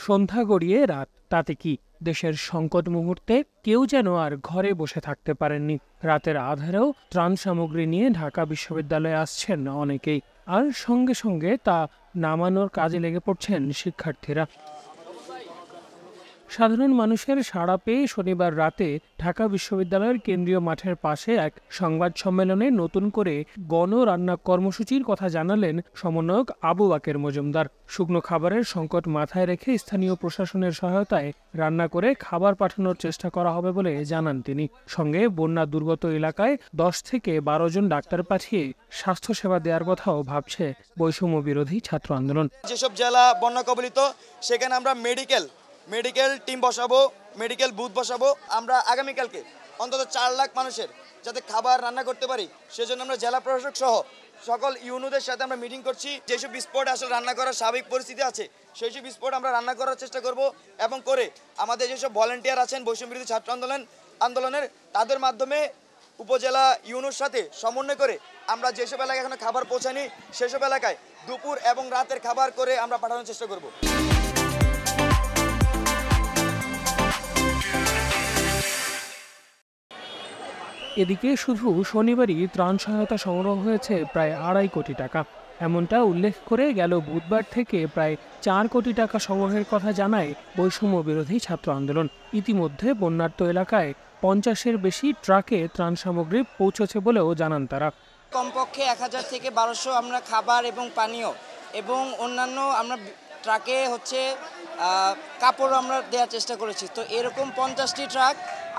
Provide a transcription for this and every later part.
সন্ধ্যা গড়িয়ে রাত, তাতে কি? দেশের সংকট মুহূর্তে কেউ যেন আর ঘরে বসে থাকতে পারেননি। রাতের আঁধারেও ত্রাণ সামগ্রী নিয়ে ঢাকা বিশ্ববিদ্যালয়ে আসছেন অনেকেই, আর সঙ্গে সঙ্গে তা নামানোর কাজে লেগে পড়ছেন শিক্ষার্থীরা। সাধারণ মানুষের সাড়া পেয়ে শনিবার রাতে ঢাকা বিশ্ববিদ্যালয়ের কেন্দ্রীয় মাঠের পাশে এক সংবাদ সম্মেলনে নতুন করে গণ রান্না কর্মসূচির কথা জানালেন সমন্বয়ক আবু বাকের মজুমদার। শুকনো খাবারের সংকট মাথায় রেখে স্থানীয় প্রশাসনের সহায়তায় রান্না করে খাবার পাঠানোর চেষ্টা করা হবে বলে জানান তিনি। সঙ্গে বন্যা দুর্গত এলাকায় ১০ থেকে ১২ জন ডাক্তার পাঠিয়ে স্বাস্থ্যসেবা দেওয়ার কথাও ভাবছে বৈষম্য বিরোধী ছাত্র আন্দোলন। যেসব জেলা বন্যা কবলিত সেখানে আমরা মেডিকেল টিম বসাবো, মেডিকেল বুথ বসাবো। আমরা আগামীকালকে অন্তত ৪ লাখ মানুষের যাতে খাবার রান্না করতে পারি সেজন্য আমরা জেলা প্রশাসক সহ সকল ইউনিটদের সাথে আমরা মিটিং করছি। যেসব স্পট আসলে রান্না করার স্বাভাবিক পরিস্থিতি আছে সেই সব স্পট আমরা রান্না করার চেষ্টা করব, এবং করে আমাদের যেসব ভলেন্টিয়ার আছেন বৈষম্য বিরোধী ছাত্র আন্দোলনের তাদের মাধ্যমে উপজেলা ইউনিট সাথে সমন্বয় করে আমরা যেসব এলাকায় এখনো খাবার পৌঁছায়নি সেসব এলাকায় দুপুর এবং রাতের খাবার করে আমরা পাঠানোর চেষ্টা করব। এদিকে শুধু শনিবারই ত্রাণ সহায়তা সংগ্রহ হয়েছে প্রায় ২.৫ কোটি টাকা। এমনটা উল্লেখ করে গেল বুধবার থেকে প্রায় ৪ কোটি টাকা সংগ্রহের কথা জানায় বৈষম্য বিরোধী ছাত্র আন্দোলন। ইতিমধ্যে বন্যার্ত এলাকায় ৫০-এর বেশি ট্রাকে ত্রাণ সামগ্রী পৌঁছেছে বলেও জানান তারা। কমপক্ষে ১০০০ থেকে ১২০০ আমরা খাবার এবং পানীয় এবং অন্যান্য আমরা ট্রাকে কাপড় আমরা দেওয়ার চেষ্টা করেছি। তো এরকম ৫০টি ট্রাক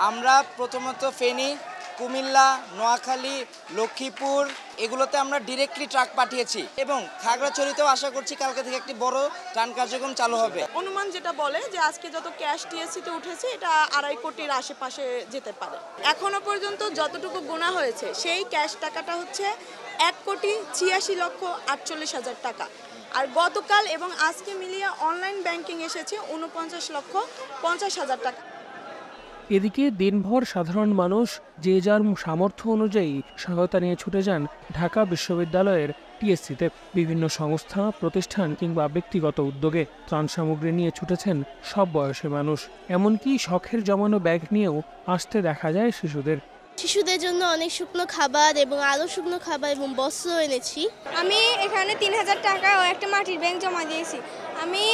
আমরা প্রথমত ফেনী, কুমিল্লা, নোয়াখালী, লক্ষ্মীপুর এগুলোতে আমরা ডিরেক্টলি ট্রাক পাঠিয়েছি, এবং খাগড়াছড়িতেও আশা করছি কালকে থেকে একটি বড় ত্রাণ কার্যক্রম চালু হবে। অনুমান যেটা বলে যে আজকে যত ক্যাশ টিএসসিতে উঠেছে এটা ২.৫ কোটির আশেপাশে যেতে পারে। এখনো পর্যন্ত যতটুকু গোনা হয়েছে সেই ক্যাশ টাকাটা হচ্ছে ১,৮৬,৪৮,০০০ টাকা। আর গতকাল এবং আজকে মিলিয়ে অনলাইন ব্যাংকিং এসেছে ৪৯,৫০,০০০ টাকা। এদিকে দিনভর সাধারণ মানুষ যে যার সামর্থ্য অনুযায়ী সহায়তা নিয়ে ছুটে যান ঢাকা বিশ্ববিদ্যালয়ের টিএসসিতে। বিভিন্ন সংস্থা, প্রতিষ্ঠান কিংবা ব্যক্তিগত উদ্যোগে ত্রাণ সামগ্রী নিয়ে ছুটেছেন সব বয়সী মানুষ। এমনকি শখের জমানো ব্যাগ নিয়েও আসতে দেখা যায় শিশুদের জন্য অনেক শুকনো খাবার এবং আরও শুকনো খাবার এবং বস্ত্র এনেছি। আমি এখানে ৩,০০০ টাকা ও একটা মাটির ব্যাংক জমা দিয়েছি। আমি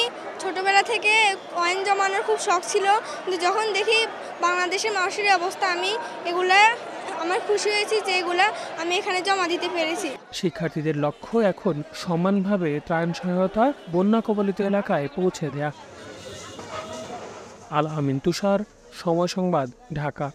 ছোটবেলা থেকে কয়েন জমানোর খুব শখ ছিল, কিন্তু যখন দেখি বাংলাদেশের মানুষের অবস্থা আমার খুশি হয়েছি যে এগুলা আমি এখানে জমা দিতে পেরেছি। শিক্ষার্থীদের লক্ষ্য এখন সমানভাবে ত্রাণ সহায়তা বন্যা কবলিত এলাকায় পৌঁছে দেয়া। আল আমিন তুষার, সময় সংবাদ, ঢাকা।